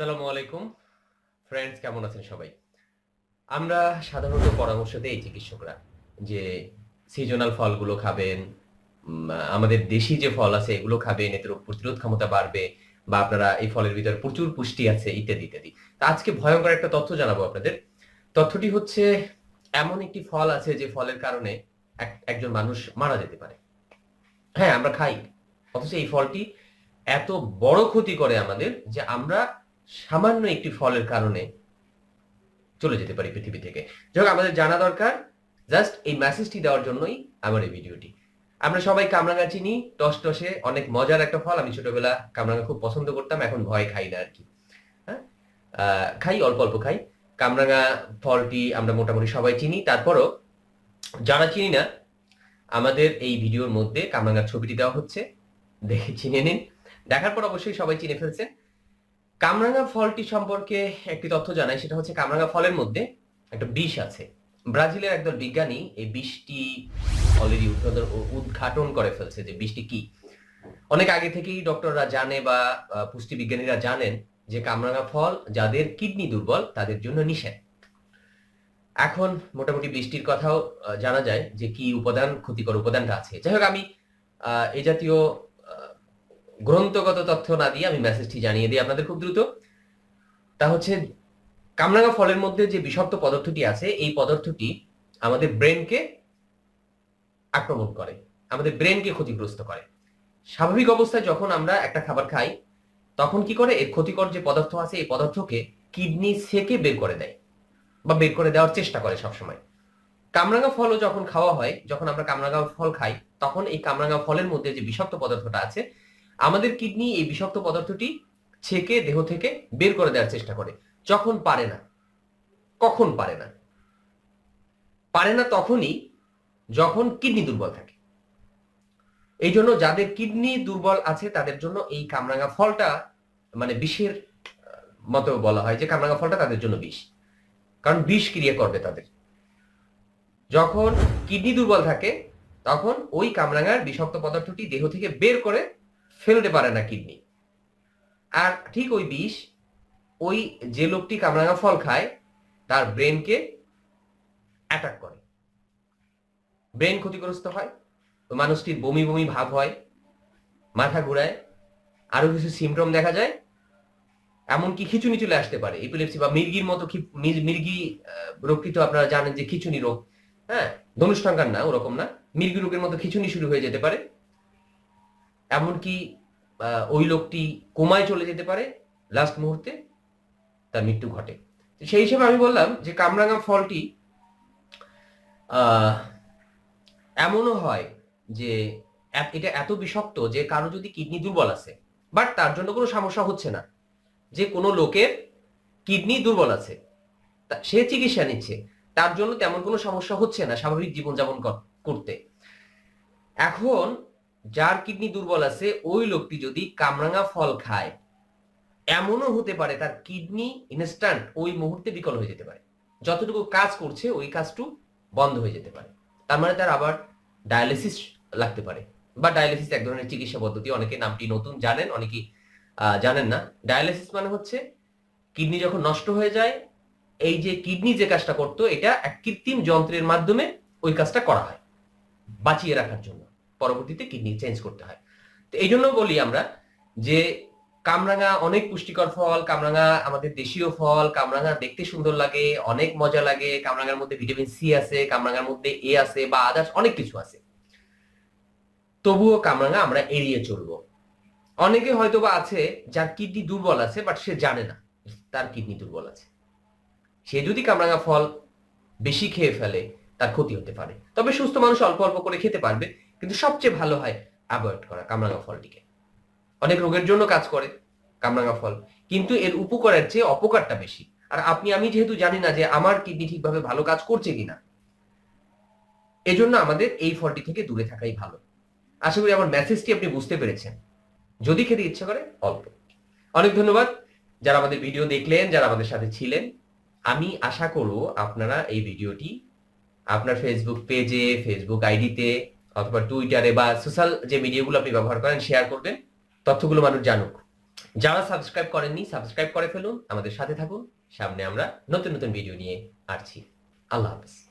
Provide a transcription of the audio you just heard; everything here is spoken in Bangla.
আসসালামু আলাইকুম ফ্রেন্ডস, কেমন আছেন সবাই? আমরা সাধারণত পরামর্শ দেই চিকিৎসকরা যে সিজনাল ফলগুলো খাবেন, আমাদের দেশি যে ফল আছে এগুলো খাবেন, এতে রোগ প্রতিরোধ ক্ষমতা বাড়বে বা আপনারা এই ফলের ভিতরে প্রচুর পুষ্টি আছে ইত্যাদি ইত্যাদি। তো আজকে ভয়ংকর একটা তথ্য জানাবো আপনাদের। তথ্যটি হচ্ছে এমন একটি ফল আছে যে ফলের কারণে একজন মানুষ মারা যেতে পারে। হ্যাঁ, আমরা খাই। অথচ এই ফলটি এত বড় ক্ষতি করে আমাদের যে আমরা সামান্য একটি ফলের কারণে চলে যেতে পারি পৃথিবী থেকে। যাই হোক, আমাদের জানা দরকার। জাস্ট এই মেসেজটি দেওয়ার জন্যই আমার এই ভিডিওটি। আমরা সবাই কামরাঙা চিনি, টসটসে অনেক মজার একটা ফল। আমি ছোটবেলা কামরাঙা খুব পছন্দ করতাম, এখন ভয় খাই না আর কি। হ্যাঁ, খাই, অল্প অল্প খাই। কামরাঙা ফলটি আমরা মোটামুটি সবাই চিনি। তারপরও যারা চিনি না, আমাদের এই ভিডিওর মধ্যে কামরাঙার ছবিটি দেওয়া হচ্ছে, দেখে চিনে নিন। দেখার পর অবশ্যই সবাই চিনে ফেলছেন। কামরাঙা ফলটি সম্পর্কে একটি তথ্য জানাই, সেটা হচ্ছে কামরাঙা ফলের মধ্যে একটা বিষ আছে। ব্রাজিলের একদল বিজ্ঞানী এই বিষটি অলরেডি উদ্ঘাটন করে ফেলছে যে বিষটি কি। অনেক আগে থেকেই ডক্টররা জানে বা পুষ্টি বিজ্ঞানীরা জানেন যে কামরাঙা ফল যাদের কিডনি দুর্বল তাদের জন্য নিষেধ। এখন মোটামুটি বৃষ্টির কথাও জানা যায় যে কি উপাদান, ক্ষতিকর উপাদানটা আছে। যাই হোক, আমি এই জাতীয় গ্রন্থগত তথ্য না দিয়ে আমি মেসেজটি জানিয়ে দিই আপনাদের খুব দ্রুত। তা হচ্ছে কামরাঙা ফলের মধ্যে যে বিষাক্ত পদার্থটি আছে, এই পদার্থটি আমাদের ব্রেনকে আক্রমণ করে, আমাদের ব্রেনকে ক্ষতিগ্রস্ত করে। স্বাভাবিক অবস্থায় যখন আমরা একটা খাবার খাই তখন কি করে, এর ক্ষতিকর যে পদার্থ আছে এই পদার্থকে কিডনি সেকে বের করে দেয় বা বের করে দেওয়ার চেষ্টা করে সবসময়। কামরাঙা ফলও যখন খাওয়া হয়, যখন আমরা কামরাঙা ফল খাই তখন এই কামরাঙা ফলের মধ্যে যে বিষাক্ত পদার্থটা আছে, আমাদের কিডনি এই বিষাক্ত পদার্থটি ছেঁকে দেহ থেকে বের করে দেওয়ার চেষ্টা করে। যখন পারে না, কখন পারে না? পারে না তখনই যখন কিডনি দুর্বল থাকে। এই জন্য যাদের কিডনি দুর্বল আছে তাদের জন্য এই কামরাঙা ফলটা মানে বিষের মতো বলা হয়, যে কামরাঙা ফলটা তাদের জন্য বিষ, কারণ বিষ ক্রিয়া করবে তাদের। যখন কিডনি দুর্বল থাকে তখন ওই কামরাঙার বিষাক্ত পদার্থটি দেহ থেকে বের করে ফেলতে পারে না কিডনি। আর ঠিক ওই বিষ ওই যে লোকটি কামরাঙা ফল খায় তার ব্রেনকে অ্যাটাক করে, ব্রেন ক্ষতিগ্রস্ত হয়, মানুষটির বমি বমি ভাব হয়, মাথা ঘুরায়, আরো কিছু সিমটম দেখা যায়, এমনকি খিঁচুনি চলে আসতে পারে, এপিলেপসি বা মির্গির মতো। মির্গি রোগটি তো আপনারা জানেন যে খিঁচুনি রোগ। হ্যাঁ, ধনুষ্টঙ্কার না, ওরকম না, মির্গি রোগের মতো খিঁচুনি শুরু হয়ে যেতে পারে। এমনকি ওই লোকটি কোমায় চলে যেতে পারে, লাস্ট মুহূর্তে তার মৃত্যু ঘটে। সেই হিসেবে আমি বললাম যে কামরাঙা ফলটি এমনও হয় যে এটা এত বিষাক্ত যে কারো যদি কিডনি দুর্বল আছে বাট তার জন্য কোনো সমস্যা হচ্ছে না, যে কোনো লোকের কিডনি দুর্বল আছে, সে চিকিৎসা নিচ্ছে, তার জন্য তেমন কোনো সমস্যা হচ্ছে না স্বাভাবিক জীবনযাপন করতে। এখন যার কিডনি দুর্বল আছে ওই লোকটি যদি কামরাঙা ফল খায়, এমনও হতে পারে তার কিডনি ইনস্ট্যান্ট ওই মুহূর্তে বিকল হয়ে যেতে পারে, যতটুকু কাজ করছে ওই কাজটু বন্ধ হয়ে যেতে পারে। তার মানে তার আবার ডায়ালিসিস লাগতে পারে, বা ডায়ালিসিস এক ধরনের চিকিৎসা পদ্ধতি, অনেকে নামটি নতুন জানেন, অনেকেই জানেন না। ডায়ালিসিস মানে হচ্ছে কিডনি যখন নষ্ট হয়ে যায়, এই যে কিডনি যে কাজটা করতো এটা এক কৃত্রিম যন্ত্রের মাধ্যমে ওই কাজটা করা হয় বাঁচিয়ে রাখার জন্য, পরবর্তীতে কিডনি চেঞ্জ করতে হয়। তো এই জন্য বলি আমরা যে কামরাঙা অনেক পুষ্টিকর ফল, কামরাঙা আমাদের দেশীয় ফল, কামরাঙা দেখতে সুন্দর লাগে, অনেক মজা লাগে, কামরাঙার মধ্যে ভিটামিন সি আছে, কামরাঙার মধ্যে এ আছে বা আদার্স অনেক কিছু আছে। তবুও কামরাঙা আমরা এড়িয়ে চলবো। অনেকে হয়তো বা আছে যার কিডনি দুর্বল আছে বাট সে জানে না তার কিডনি দুর্বল আছে, সে যদি কামরাঙা ফল বেশি খেয়ে ফেলে তার ক্ষতি হতে পারে। তবে সুস্থ মানুষ অল্প অল্প করে খেতে পারবে, কিন্তু সবচেয়ে ভালো হয় অ্যাভয়েড করা কামরাঙা ফলটিকে। অনেক রোগের জন্য কাজ করে কামরাঙা ফল, কিন্তু এর উপকারের চেয়ে অপকারটা বেশি। আর আপনি আমি যেহেতু জানি না যে আমার কিডনি ঠিকভাবে ভালো কাজ করছে কিনা, এজন্য আমাদের এই ফলটি থেকে দূরে থাকাই ভালো। আশা করি আমার মেসেজটি আপনি বুঝতে পেরেছেন। যদি খেতে ইচ্ছা করে অল্প। অনেক ধন্যবাদ যারা আমাদের ভিডিও দেখলেন, যারা আমাদের সাথে ছিলেন। আমি আশা করব আপনারা এই ভিডিওটি আপনার ফেসবুক পেজে, ফেসবুক আইডিতে অথবা টুইটারে বা সোশ্যাল যে মিডিয়াগুলো আপনি ব্যবহার করেন শেয়ার করবেন, তথ্যগুলো মানুষ জানুক। যারা সাবস্ক্রাইব করেননি সাবস্ক্রাইব করে ফেলুন, আমাদের সাথে থাকুন। সামনে আমরা নতুন নতুন ভিডিও নিয়ে আসছি। আল্লাহ হাফেজ।